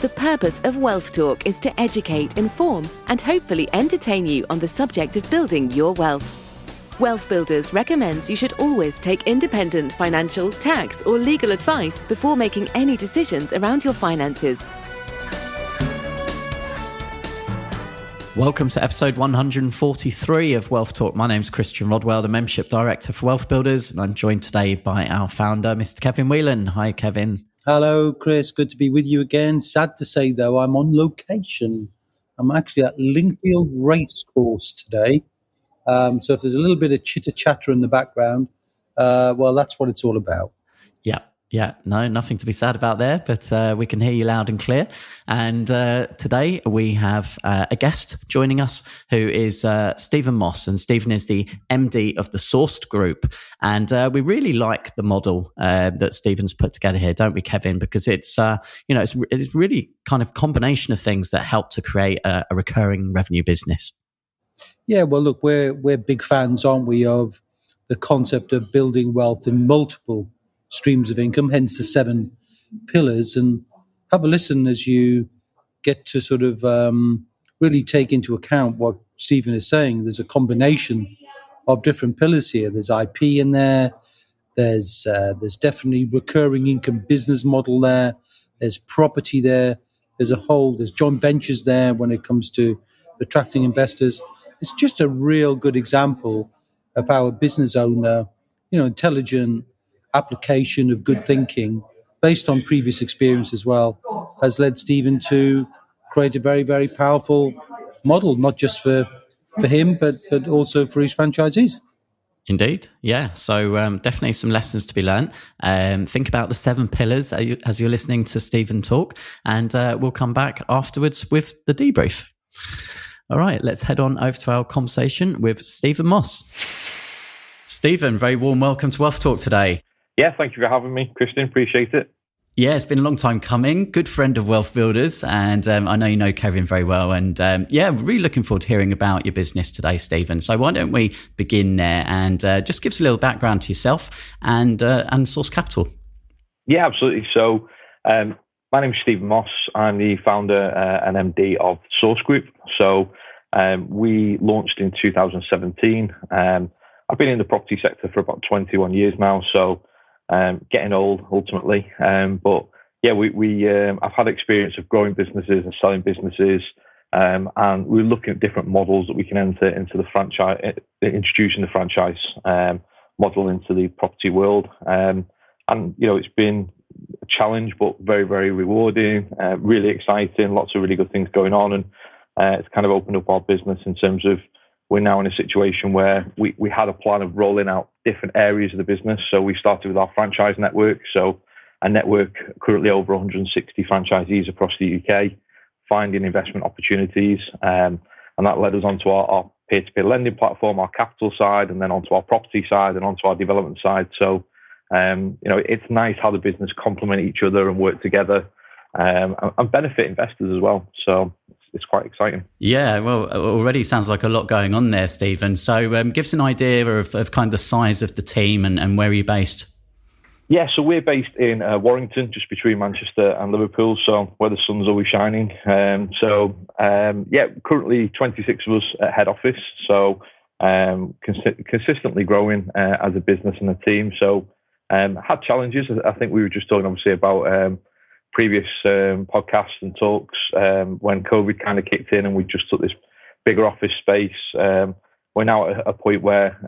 The purpose of Wealth Talk is to educate, inform, and hopefully entertain you on the subject of building your wealth. Wealth Builders recommends you should always take independent financial, tax, or legal advice before making any decisions around your finances. Welcome to episode 143 of Wealth Talk. My name's Christian Rodwell, the Membership Director for Wealth Builders, and I'm joined today by our founder, Mr. Kevin Whelan. Hi, Kevin. Hello, Chris. Good to be with you again. Sad to say, though, I'm on location. I'm actually at Lingfield Racecourse today. So if there's a little bit of chitter-chatter in the background, well, that's what it's all about. Yeah, no, nothing to be sad about there, but we can hear you loud and clear. And today we have a guest joining us who is Stephen Moss, and Stephen is the MD of the Sourced Group. And we really like the model that Stephen's put together here, don't we, Kevin? Because it's it's really kind of combination of things that help to create a recurring revenue business. Yeah, well, look, we're big fans, aren't we, of the concept of building wealth in multiple streams of income, hence the 7 pillars. And have a listen as you get to sort of really take into account what Stephen is saying. There's a combination of different pillars here. There's IP in there. There's definitely recurring income business model there. There's property there. There's joint ventures there when it comes to attracting investors. It's just a real good example of how a business owner, intelligent application of good thinking based on previous experience as well, has led Stephen to create a very, very powerful model, not just for him, but also for his franchisees. Indeed, yeah. So definitely some lessons to be learned. Think about the 7 pillars as you're listening to Stephen talk, and we'll come back afterwards with the debrief. All right, let's head on over to our conversation with Stephen Moss. Stephen, very warm welcome to Wealth Talk today. Yeah, thank you for having me, Christian. Appreciate it. Yeah, it's been a long time coming. Good friend of Wealth Builders, and I know you know Kevin very well. And really looking forward to hearing about your business today, Stephen. So why don't we begin there and just give us a little background to yourself and Source Capital. Yeah, absolutely. So my name is Stephen Moss. I'm the founder and MD of Source Group. So we launched in 2017. I've been in the property sector for about 21 years now, so getting old ultimately. But yeah, I've had experience of growing businesses and selling businesses, and we're looking at different models that we can enter into the franchise, introducing the franchise model into the property world. And it's been a challenge, but very, very rewarding, really exciting, lots of really good things going on. And it's kind of opened up our business in terms of we're now in a situation where we had a plan of rolling out different areas of the business. So we started with our franchise network. So a network currently over 160 franchisees across the UK, finding investment opportunities. And that led us onto our peer-to-peer lending platform, our capital side, and then onto our property side and onto our development side. So it's nice how the business complement each other and work together and benefit investors as well. So it's quite exciting. Yeah, well, already sounds like a lot going on there, Stephen. So give us an idea of kind of the size of the team and where are you based? Yeah, so we're based in Warrington, just between Manchester and Liverpool, so where the sun's always shining. Currently 26 of us at head office, so consistently growing as a business and a team. So had challenges. I think we were just talking obviously about previous podcasts and talks when COVID kind of kicked in and we just took this bigger office space. We're now at a point where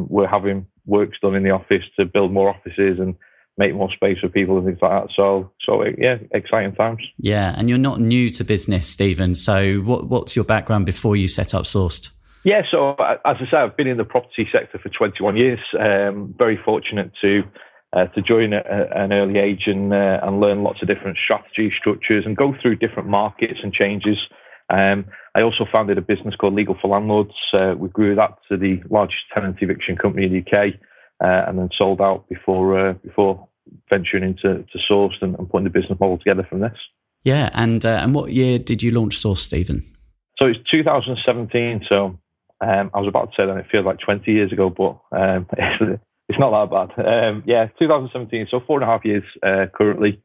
we're having works done in the office to build more offices and make more space for people and things like that. So yeah, exciting times. Yeah, and you're not new to business, Stephen. So what's your background before you set up Sourced? Yeah, so as I say, I've been in the property sector for 21 years. Very fortunate to join at an early age and learn lots of different strategy structures and go through different markets and changes. I also founded a business called Legal for Landlords. We grew that to the largest tenant eviction company in the UK, and then sold out before venturing into Sourced and putting the business model together from this. Yeah, and what year did you launch Sourced, Stephen? So it's 2017. So I was about to say that it feels like 20 years ago, but it's not that bad. 2017. So 4.5 years currently.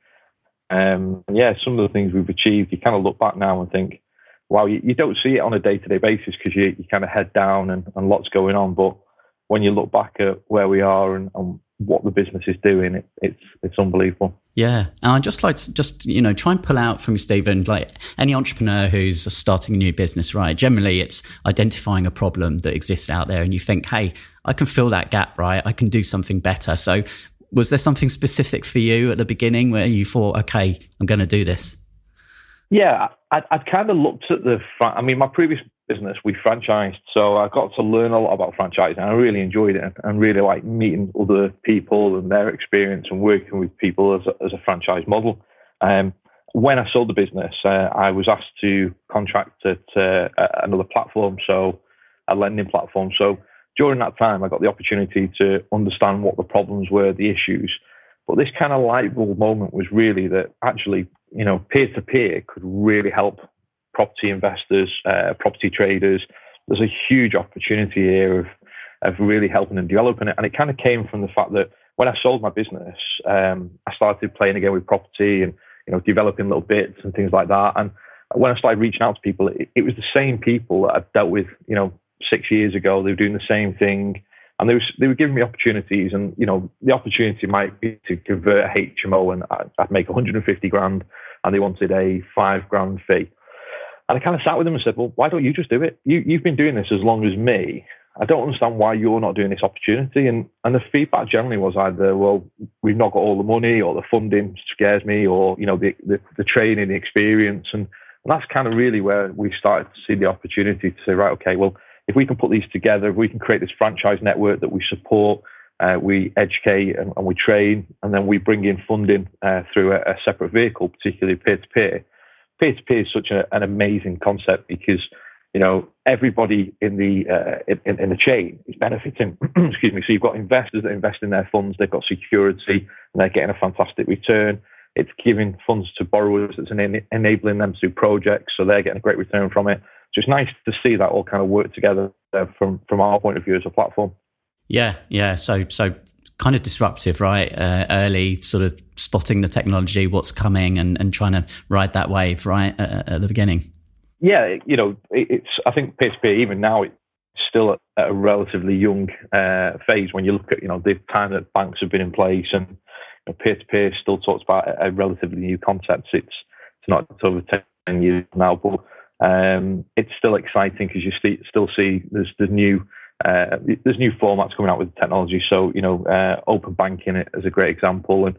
Yeah, some of the things we've achieved, you kind of look back now and think, wow, you don't see it on a day-to-day basis because you kind of head down and lots going on. But when you look back at where we are and what the business is doing, it's unbelievable. Yeah, and I'd just like to try and pull out from you, Stephen, like any entrepreneur who's starting a new business, right? Generally, it's identifying a problem that exists out there and you think, hey, I can fill that gap, right? I can do something better. So was there something specific for you at the beginning where you thought, okay, I'm going to do this? Yeah, I'd kind of looked at my previous business, we franchised. So I got to learn a lot about franchising. I really enjoyed it and really like meeting other people and their experience and working with people as a franchise model. When I sold the business, I was asked to contract at another platform, so a lending platform. So during that time, I got the opportunity to understand what the problems were, the issues. But this kind of light bulb moment was really that actually, peer-to-peer could really help property investors, property traders. There's a huge opportunity here of really helping and developing it. And it kind of came from the fact that when I sold my business, I started playing again with property and, developing little bits and things like that. And when I started reaching out to people, it was the same people that I'd dealt with, 6 years ago. They were doing the same thing. And they were giving me opportunities, and the opportunity might be to convert a HMO, and I'd make 150 grand, and they wanted a 5 grand fee. And I kind of sat with them and said, "Well, why don't you just do it? You've been doing this as long as me. I don't understand why you're not doing this opportunity." And the feedback generally was either, "Well, we've not got all the money, or the funding scares me, or the training, the experience." And that's kind of really where we started to see the opportunity to say, right, okay, well, if we can put these together, if we can create this franchise network that we support, we educate and we train, and then we bring in funding through a separate vehicle, particularly peer-to-peer. Peer-to-peer is such an amazing concept because everybody in the chain is benefiting. Excuse me. So you've got investors that invest in their funds, they've got security, and they're getting a fantastic return. It's giving funds to borrowers, it's enabling them to do projects, so they're getting a great return from it. So it's nice to see that all kind of work together from our point of view as a platform. Yeah. So kind of disruptive, right? Early, sort of spotting the technology, what's coming, and trying to ride that wave, right, at the beginning. Yeah, it's. I think peer-to-peer, even now, it's still at a relatively young phase. When you look at the time that banks have been in place, and peer-to-peer still talks about a relatively new concept. It's not over 10 years now, but it's still exciting because you still see there's new formats coming out with the technology. So open banking is a great example, and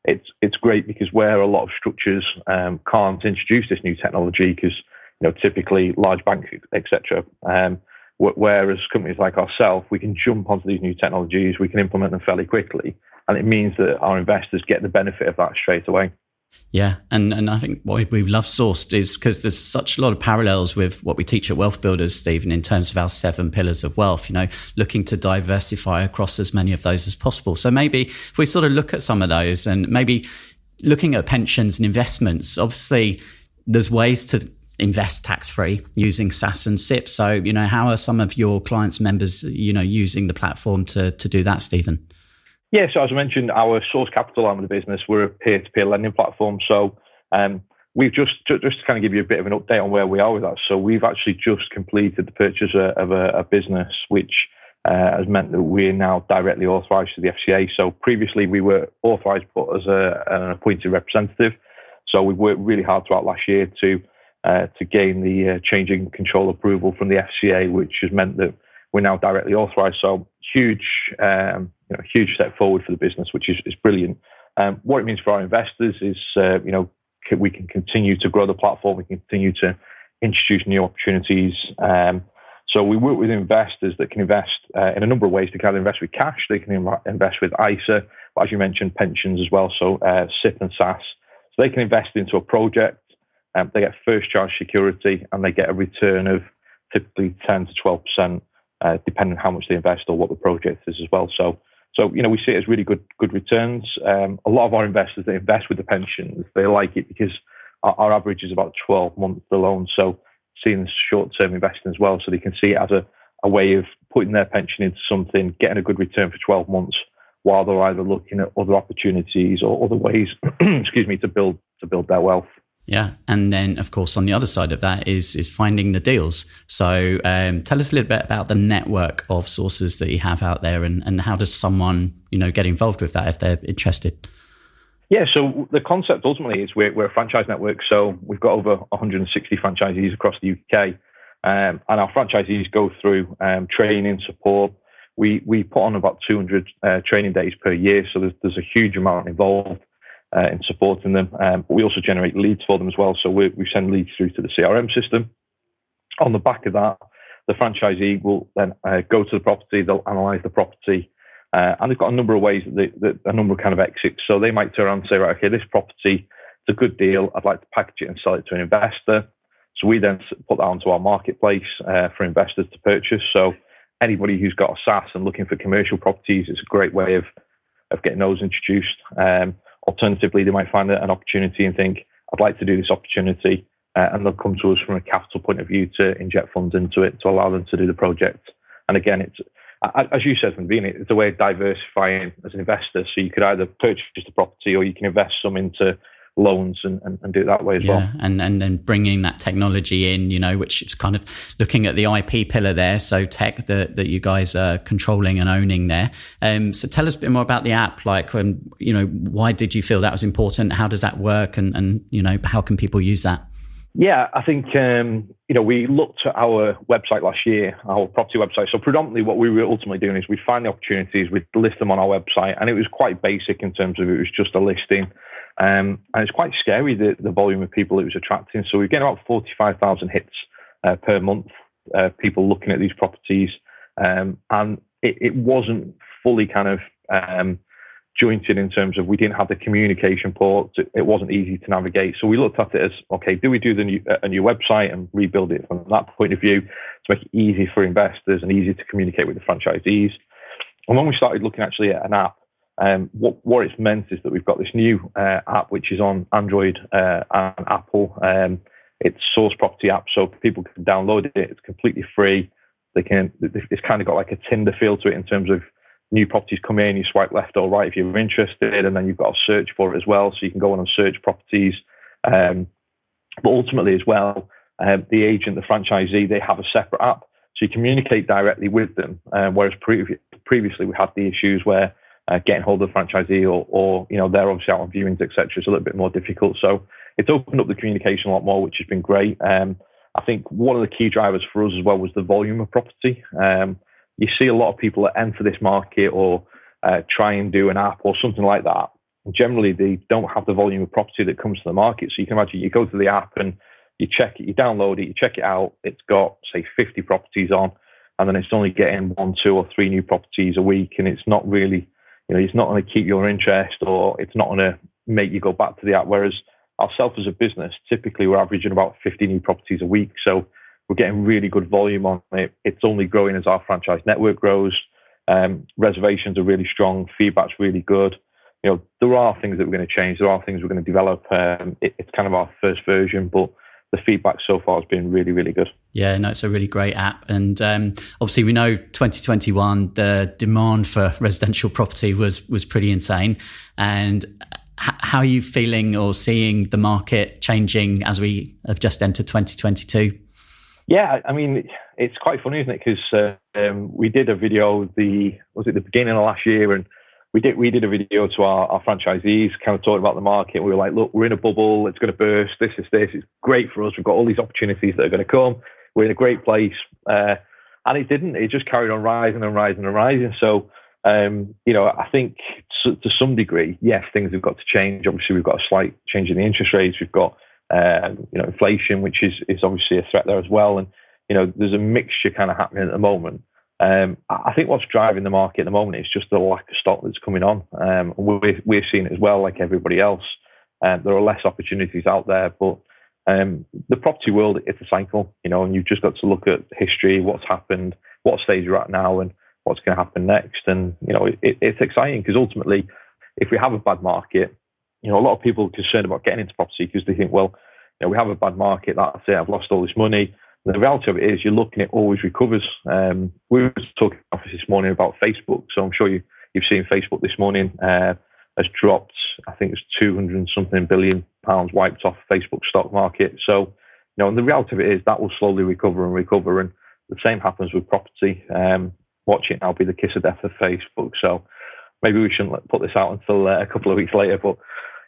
it's great because where a lot of structures can't introduce this new technology because typically large banks, etc. Whereas companies like ourselves, we can jump onto these new technologies, we can implement them fairly quickly, and it means that our investors get the benefit of that straight away. Yeah, and I think what we love Sourced is because there's such a lot of parallels with what we teach at Wealth Builders, Stephen, in terms of our 7 pillars of wealth, looking to diversify across as many of those as possible. So maybe if we sort of look at some of those and maybe looking at pensions and investments, obviously there's ways to invest tax-free using SAS and SIP. So, how are some of your clients, members, using the platform to do that, Stephen? Yeah, so as I mentioned, our Source Capital arm of the business, we're a peer-to-peer lending platform. So we've just to kind of give you a bit of an update on where we are with that. So we've actually just completed the purchase of a business, which has meant that we're now directly authorised to the FCA. So previously we were authorised but as an appointed representative. So we worked really hard throughout last year to gain the changing control approval from the FCA, which has meant that we're now directly authorised. So huge step forward for the business, which is brilliant. What it means for our investors is, we can continue to grow the platform. We can continue to introduce new opportunities. So we work with investors that can invest in a number of ways. They can invest with cash. They can invest with ISA, but as you mentioned, pensions as well. So SIP and SAS. So they can invest into a project. They get first charge security, and they get a return of typically 10 to 12%, depending on how much they invest or what the project is as well. So we see it as really good returns. A lot of our investors that invest with the pensions, they like it because our average is about 12 months alone. So seeing this short-term investing as well, so they can see it as a way of putting their pension into something, getting a good return for 12 months, while they're either looking at other opportunities or other ways, to build to build their wealth. Yeah, and then of course on the other side of that is finding the deals. So tell us a little bit about the network of sources that you have out there, and how does someone get involved with that if they're interested? Yeah, so the concept ultimately is we're a franchise network. So we've got over 160 franchisees across the UK, and our franchisees go through training, support. We put on about 200 training days per year, so there's a huge amount involved in supporting them. But we also generate leads for them as well. So we send leads through to the CRM system. On the back of that, the franchisee will then go to the property, they'll analyse the property, and they've got a number of ways, a number of kind of exits. So they might turn around and say, right, okay, this property, it's a good deal. I'd like to package it and sell it to an investor. So we then put that onto our marketplace for investors to purchase. So anybody who's got a SaaS and looking for commercial properties, it's a great way of getting those introduced. Alternatively, they might find an opportunity and think, I'd like to do this opportunity, and they'll come to us from a capital point of view to inject funds into it to allow them to do the project. And again, it's, as you said from the beginning, it's a way of diversifying as an investor. So you could either purchase the property or you can invest some into loans and do it that way as well. And then bringing that technology in, which is kind of looking at the IP pillar there. So tech that you guys are controlling and owning there. So tell us a bit more about the app. Like, why did you feel that was important? How does that work? And how can people use that? Yeah, I think, we looked at our website last year, our property website. So predominantly what we were ultimately doing is we'd find the opportunities, we'd list them on our website, and it was quite basic in terms of it was just a listing. And it's quite scary, the volume of people it was attracting. So we get about 45,000 hits per month, people looking at these properties. And it wasn't fully kind of jointed in terms of we didn't have the communication ports. It wasn't easy to navigate. So we looked at it as, okay, do we do a new website and rebuild it from that point of view to make it easy for investors and easy to communicate with the franchisees? And when we started looking actually at an app, what it's meant is that we've got this new app which is on Android and Apple. It's Source Property app, so people can download it. It's completely free. It's kind of got like a Tinder feel to it in terms of new properties come in, you swipe left or right if you're interested, and then you've got a search for it as well, so you can go on and search properties. But ultimately as well, the agent, the franchisee, they have a separate app, so you communicate directly with them. Whereas previously we had the issues where getting hold of the franchisee or they're obviously out on viewings, etc. It's a little bit more difficult. So it's opened up the communication a lot more, which has been great. I think one of the key drivers for us as well was the volume of property. You see a lot of people that enter this market or try and do an app or something like that. And generally, they don't have the volume of property that comes to the market. So you can imagine you go to the app and you check it, you download it, you check it out. It's got, say, 50 properties on, and then it's only getting 1, 2, or 3 new properties a week. And it's not really, it's not going to keep your interest, or it's not going to make you go back to the app. Whereas ourselves as a business, typically we're averaging about 50 new properties a week. So we're getting really good volume on it. It's only growing as our franchise network grows. Reservations are really strong. Feedback's really good. There are things that we're going to change. There are things we're going to develop. It's kind of our first version, but the feedback so far has been really, really good. Yeah, no, it's a really great app. And obviously we know 2021, the demand for residential property was pretty insane. And how are you feeling or seeing the market changing as we have just entered 2022? Yeah, I mean, it's quite funny, isn't it? Because we did a video, the beginning of last year, and we did a video to our franchisees, kind of talking about the market. We were like, look, we're in a bubble, it's going to burst, this is this, it's great for us, we've got all these opportunities that are going to come, we're in a great place. And it didn't, it just carried on rising and rising and rising. So, I think to some degree, yes, things have got to change. Obviously, we've got a slight change in the interest rates, we've got inflation, which is obviously a threat there as well. And, there's a mixture kind of happening at the moment. I think what's driving the market at the moment is just the lack of stock that's coming on. We're seeing it as well, like everybody else. There are less opportunities out there, but the property world, it's a cycle, and you've just got to look at history, what's happened, what stage you're at now, and what's going to happen next. And, it's exciting because ultimately, if we have a bad market, a lot of people are concerned about getting into property because they think, well, we have a bad market, that's it, I've lost all this money. And the reality of it is you're looking at always recovers. We were talking office this morning about Facebook, so I'm sure you've seen Facebook this morning. has dropped. I think it's 200 and something billion pounds wiped off Facebook stock market. So, and the reality of it is that will slowly recover. And the same happens with property. Watch it now be the kiss of death of Facebook. So maybe we shouldn't put this out until a couple of weeks later. But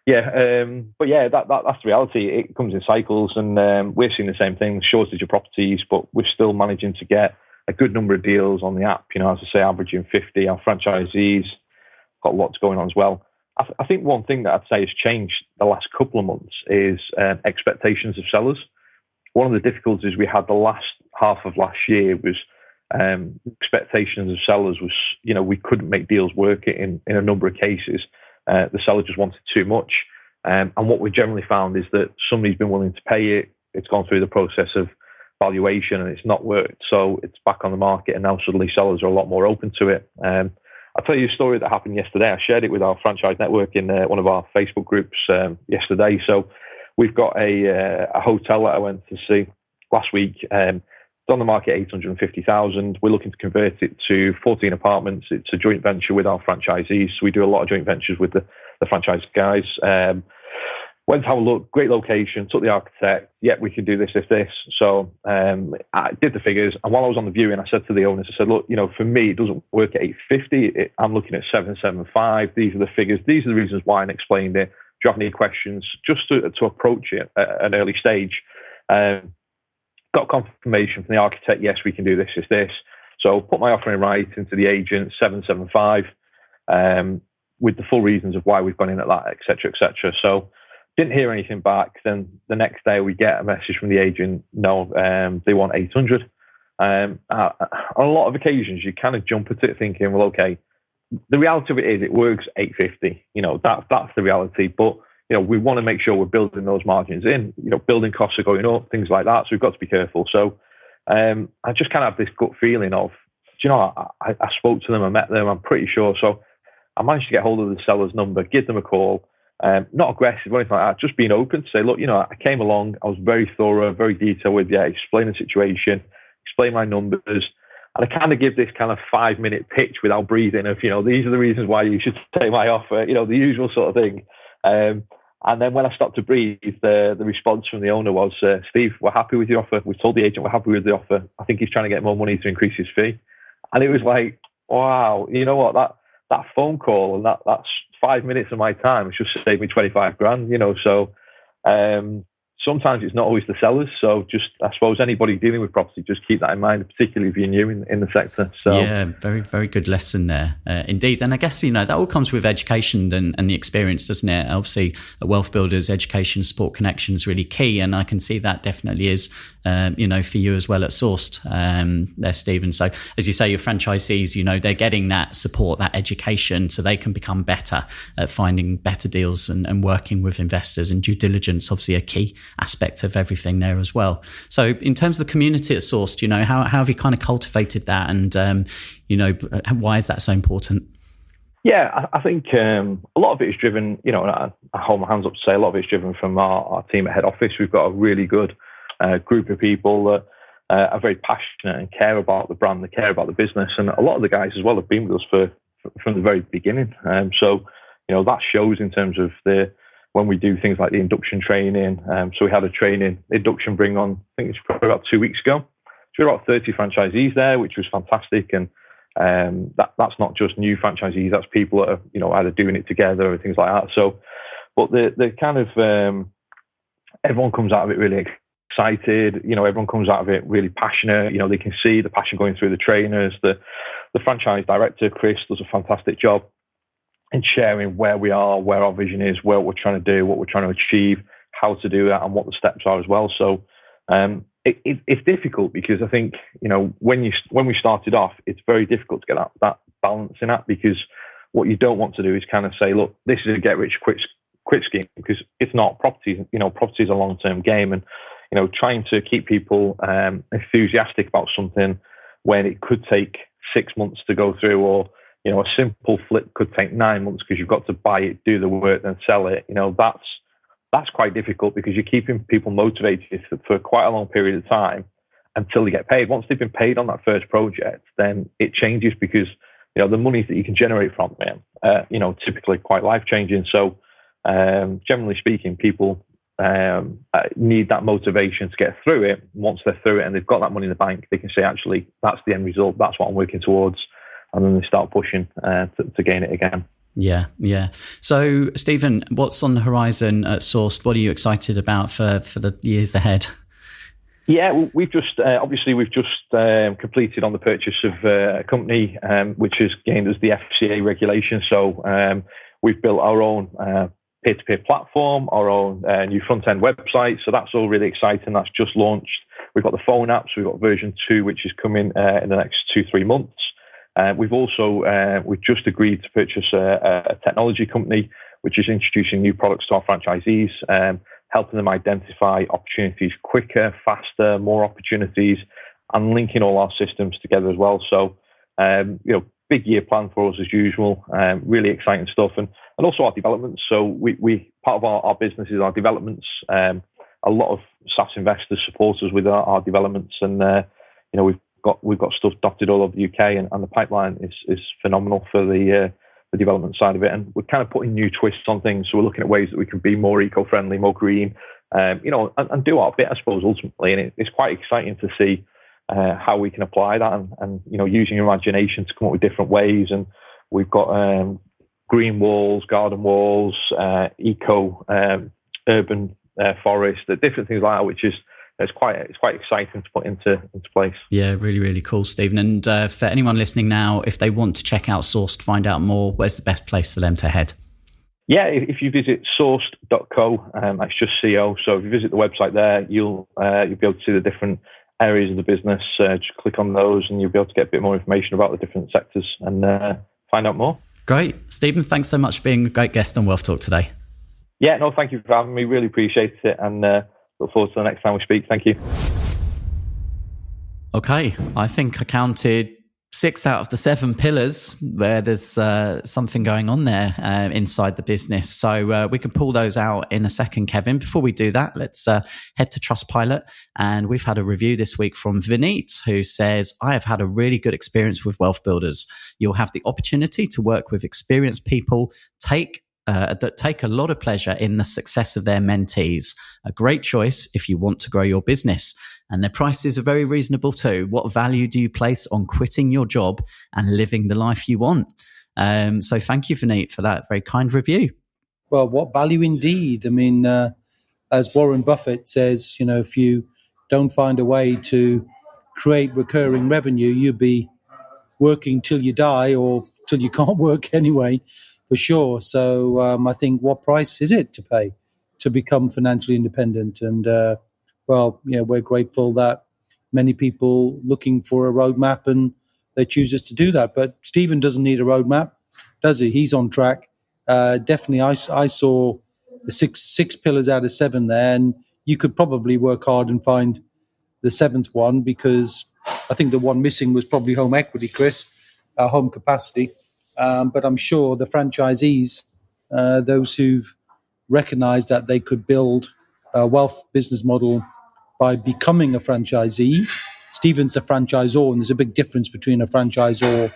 that's the reality. It comes in cycles, and we're seeing the same thing: shortage of properties, but we're still managing to get a good number of deals on the app. As I say, averaging 50. Our franchisees got lots going on as well. I think one thing that I'd say has changed the last couple of months is expectations of sellers. One of the difficulties we had the last half of last year was expectations of sellers was, we couldn't make deals work in a number of cases. The seller just wanted too much. And what we generally found is that somebody's been willing to pay it. It's gone through the process of valuation and it's not worked. So it's back on the market, and now suddenly sellers are a lot more open to it. I'll tell you a story that happened yesterday. I shared it with our franchise network in one of our Facebook groups yesterday. So we've got a hotel that I went to see last week. It's on the market 850,000. We're looking to convert it to 14 apartments. It's a joint venture with our franchisees. So we do a lot of joint ventures with the franchise guys. Went to have a look, great location, took the architect. Yeah, we can do this. So I did the figures. And while I was on the viewing, I said to the owners, I said, look, for me, it doesn't work at 850. I'm looking at 775. These are the figures. These are the reasons why, and explained it. Do you have any questions? Just to approach it at an early stage. Got confirmation from the architect, yes, we can do this. So put my offer in writing to the agent, 775, with the full reasons of why we've gone in at that, et cetera, et cetera. So didn't hear anything back. Then the next day we get a message from the agent, no, they want 800. On a lot of occasions, you kind of jump at it thinking, well, okay, the reality of it is it works 850. That's the reality. But we want to make sure we're building those margins in. Building costs are going up, things like that. So we've got to be careful. So I just kind of have this gut feeling of, I spoke to them, I met them, I'm pretty sure. So I managed to get hold of the seller's number, give them a call, not aggressive or anything like that, just being open to say, look, I came along, I was very thorough, very detailed with you, explain the situation, explain my numbers. And I kind of give this kind of 5-minute pitch without breathing of, these are the reasons why you should take my offer, the usual sort of thing. And then when I stopped to breathe, the response from the owner was, Steve, we're happy with your offer. We've told the agent we're happy with the offer. I think he's trying to get more money to increase his fee. And it was like, wow, you know what, that phone call and that's 5 minutes of my time. It's just saved me 25 grand, So sometimes it's not always the sellers. So just, I suppose, anybody dealing with property, just keep that in mind, particularly if you're new in the sector. So yeah, very, very good lesson there, indeed. And I guess, that all comes with education and the experience, doesn't it? Obviously, at Wealth Builders, education, support, connection is really key. And I can see that definitely is, for you as well at Sourced there, Stephen. So as you say, your franchisees, they're getting that support, that education, so they can become better at finding better deals and working with investors, and due diligence, obviously a key aspect of everything there as well. So in terms of the community at Sourced, how have you kind of cultivated that, and why is that so important? Yeah, I think a lot of it is driven, I hold my hands up to say a lot of it's driven from our team at head office. We've got a really good group of people that are very passionate and care about the brand, they care about the business, and a lot of the guys as well have been with us from the very beginning. So that shows in terms of when we do things like the induction training. So we had a training induction bring on, I think it's probably about 2 weeks ago. So we had about 30 franchisees there, which was fantastic. And that's not just new franchisees, that's people that are, either doing it together or things like that. So, but the kind of, everyone comes out of it really excited, everyone comes out of it really passionate. They can see the passion going through the trainers. The franchise director, Chris, does a fantastic job in sharing where we are, where our vision is, what we're trying to do, what we're trying to achieve, how to do that, and what the steps are as well. So it's difficult because I think, when we started off, it's very difficult to get that balance in that, because what you don't want to do is kind of say, look, this is a get rich quick scheme, because it's not. Property is a long-term game, and trying to keep people enthusiastic about something when it could take 6 months to go through, or a simple flip could take 9 months because you've got to buy it, do the work, then sell it. That's quite difficult, because you're keeping people motivated for quite a long period of time until they get paid. Once they've been paid on that first project, then it changes, because the monies that you can generate from them, typically quite life changing. So, generally speaking, people need that motivation to get through it. Once they're through it and they've got that money in the bank, they can say, actually, that's the end result. That's what I'm working towards. And then they start pushing to gain it again. Yeah. So, Stephen, what's on the horizon at Sourced? What are you excited about for the years ahead? Yeah, we've just completed on the purchase of a company which has gained us the FCA regulation. So we've built our own peer-to-peer platform, our own new front-end website. So that's all really exciting. That's just launched. We've got the phone apps. We've got version 2, which is coming in the next 2-3 months. We've just agreed to purchase a technology company which is introducing new products to our franchisees, helping them identify opportunities quicker, faster, more opportunities, and linking all our systems together as well. So, big year plan for us as usual. Really exciting stuff, and also our developments. So we part of our business is our developments. A lot of SaaS investors support us with our developments, and we've got stuff dotted all over the UK, and the pipeline is phenomenal for the development side of it. And we're kind of putting new twists on things. So we're looking at ways that we can be more eco-friendly, more green, and do our bit, I suppose, ultimately. And it's quite exciting to see how we can apply that and using your imagination to come up with different ways. And we've got green walls, garden walls, urban forest, different things like that, which is it's quite exciting to put into place. Yeah, really, really cool, Stephen. And for anyone listening now, if they want to check out Sourced, find out more, where's the best place for them to head? Yeah, if you visit sourced.co, that's just CO. So if you visit the website there, you'll be able to see the different areas of the business. Just click on those and you'll be able to get a bit more information about the different sectors and find out more. Great. Stephen, thanks so much for being a great guest on Wealth Talk today. Yeah, no, thank you for having me. Really appreciate it, and look forward to the next time we speak. Thank you. Okay, I think I counted 6 out of the 7 pillars where there's something going on there inside the business. So we can pull those out in a second, Kevin. Before we do that, let's head to Trustpilot. And we've had a review this week from Vineet, who says, I have had a really good experience with Wealth Builders. You'll have the opportunity to work with experienced people, that take a lot of pleasure in the success of their mentees. A great choice if you want to grow your business. And their prices are very reasonable too. What value do you place on quitting your job and living the life you want? So thank you, Vineet, for that very kind review. Well, what value indeed. I mean, as Warren Buffett says, if you don't find a way to create recurring revenue, you'll be working till you die or till you can't work anyway. For sure. So I think, what price is it to pay to become financially independent? And, we're grateful that many people looking for a roadmap and they choose us to do that. But Stephen doesn't need a roadmap, does he? He's on track. Definitely, I saw the six pillars out of 7 there, and you could probably work hard and find the 7th one, because I think the one missing was probably home equity, Chris, home capacity. But I'm sure the franchisees, those who've recognized that they could build a wealth business model by becoming a franchisee. Stephen's a franchisor, and there's a big difference between a franchisor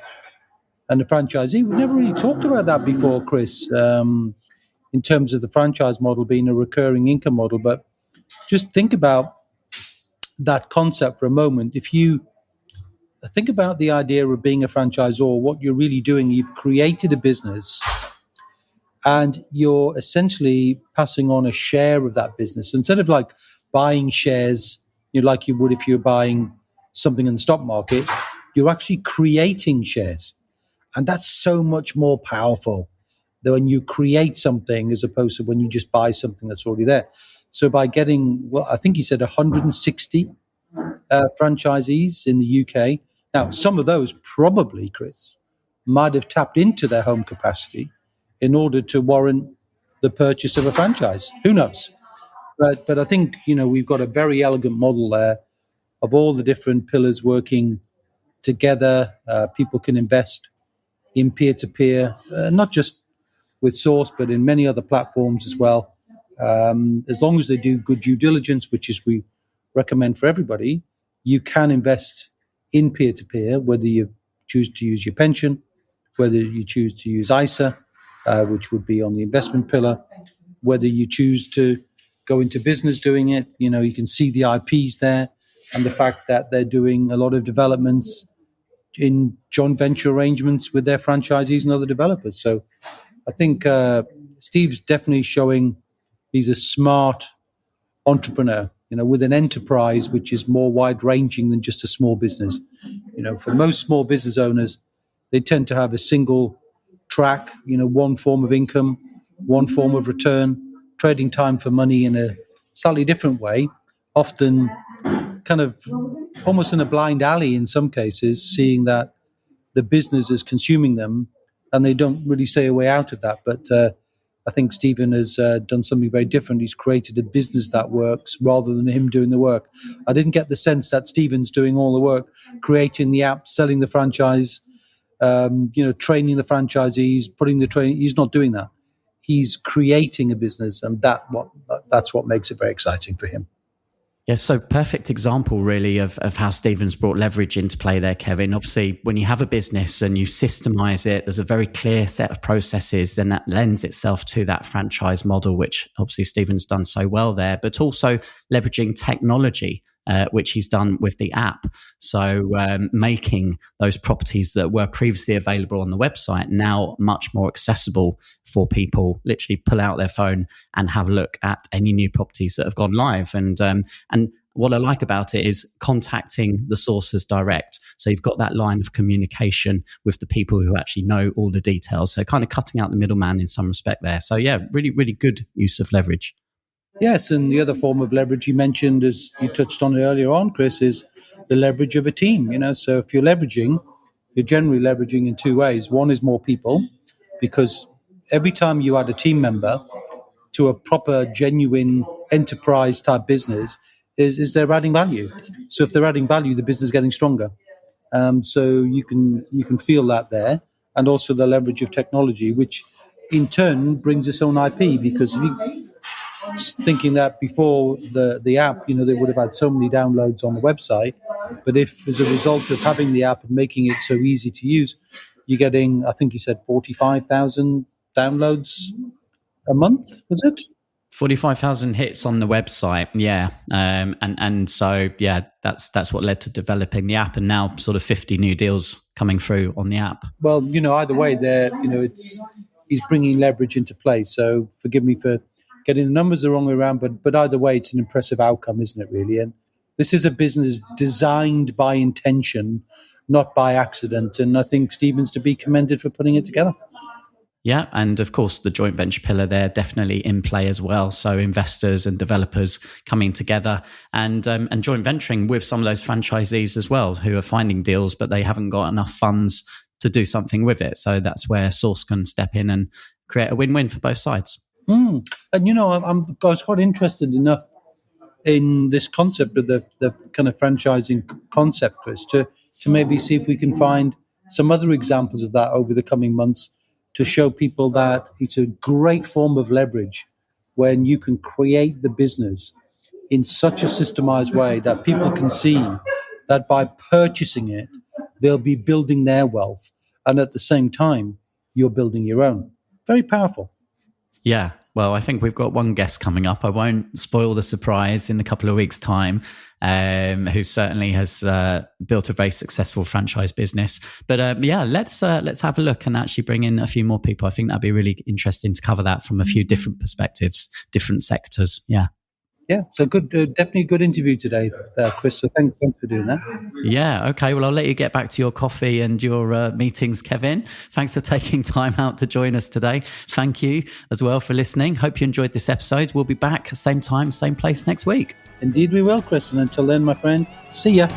and a franchisee. We've never really talked about that before, Chris, in terms of the franchise model being a recurring income model. But just think about that concept for a moment. If you think about the idea of being a franchisor, what you're really doing, you've created a business and you're essentially passing on a share of that business. So instead of like buying shares, like you would if you're buying something in the stock market, you're actually creating shares. And that's so much more powerful than when you create something as opposed to when you just buy something that's already there. So by getting, I think he said 160 franchisees in the UK. Now, some of those probably, Chris, might have tapped into their home capacity in order to warrant the purchase of a franchise. Who knows? But I think, we've got a very elegant model there of all the different pillars working together. People can invest in peer-to-peer, not just with Source, but in many other platforms as well. As long as they do good due diligence, which is we recommend for everybody, you can invest in peer-to-peer, whether you choose to use your pension whether you choose to use ISA, which would be on the investment pillar, whether you choose to go into business doing it. You can see the IPs there and the fact that they're doing a lot of developments in joint venture arrangements with their franchisees and other developers. So I think Steve's definitely showing he's a smart entrepreneur, with an enterprise which is more wide-ranging than just a small business. For most small business owners, they tend to have a single track, one form of income, one form of return, trading time for money in a slightly different way, often kind of almost in a blind alley in some cases, seeing that the business is consuming them and they don't really see a way out of that. But I think Stephen has done something very different. He's created a business that works rather than him doing the work. I didn't get the sense that Stephen's doing all the work, creating the app, selling the franchise, training the franchisees, putting the training. He's not doing that. He's creating a business, and that's what makes it very exciting for him. Yeah, so perfect example really of how Stephen's brought leverage into play there, Kevin. Obviously, when you have a business and you systemize it, there's a very clear set of processes, then that lends itself to that franchise model, which obviously Stephen's done so well there, but also leveraging technology, which he's done with the app. So making those properties that were previously available on the website now much more accessible for people, literally pull out their phone and have a look at any new properties that have gone live. And what I like about it is contacting the sources direct. So you've got that line of communication with the people who actually know all the details. So kind of cutting out the middleman in some respect there. So yeah, really, really good use of leverage. Yes, and the other form of leverage you mentioned, as you touched on earlier on, Chris, is the leverage of a team. So if you're leveraging, you're generally leveraging in two ways. One is more people, because every time you add a team member to a proper, genuine enterprise type business, is they're adding value. So if they're adding value, the business is getting stronger. So you can feel that there, and also the leverage of technology, which in turn brings its own IP, because thinking that before the app, they would have had so many downloads on the website. But if as a result of having the app and making it so easy to use, you're getting, I think you said 45,000 downloads a month, was it? 45,000 hits on the website, yeah. And so, yeah, that's what led to developing the app, and now sort of 50 new deals coming through on the app. Well, either way, he's bringing leverage into play. So forgive me for getting the numbers the wrong way around, but either way, it's an impressive outcome, isn't it, really? And this is a business designed by intention, not by accident. And I think Stephen's to be commended for putting it together. Yeah, and of course, the joint venture pillar there definitely in play as well. So investors and developers coming together and joint venturing with some of those franchisees as well, who are finding deals, but they haven't got enough funds to do something with it. So that's where Source can step in and create a win-win for both sides. And I was quite interested enough in this concept of the kind of franchising concept, Chris, to maybe see if we can find some other examples of that over the coming months, to show people that it's a great form of leverage when you can create the business in such a systemized way that people can see that by purchasing it, they'll be building their wealth. And at the same time, you're building your own. Very powerful. Yeah. Well, I think we've got one guest coming up. I won't spoil the surprise in a couple of weeks' time, who certainly has built a very successful franchise business. But yeah, let's have a look and actually bring in a few more people. I think that'd be really interesting to cover that from a few different perspectives, different sectors. Yeah. Yeah, so good, definitely a good interview today, Chris. So thanks for doing that. Yeah, okay. Well, I'll let you get back to your coffee and your meetings, Kevin. Thanks for taking time out to join us today. Thank you as well for listening. Hope you enjoyed this episode. We'll be back same time, same place next week. Indeed we will, Chris. And until then, my friend, see ya.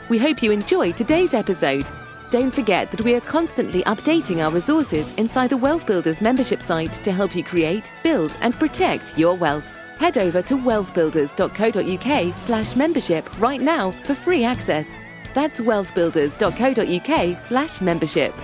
We hope you enjoyed today's episode. Don't forget that we are constantly updating our resources inside the Wealth Builders membership site to help you create, build and protect your wealth. Head over to wealthbuilders.co.uk/membership right now for free access. That's wealthbuilders.co.uk/membership.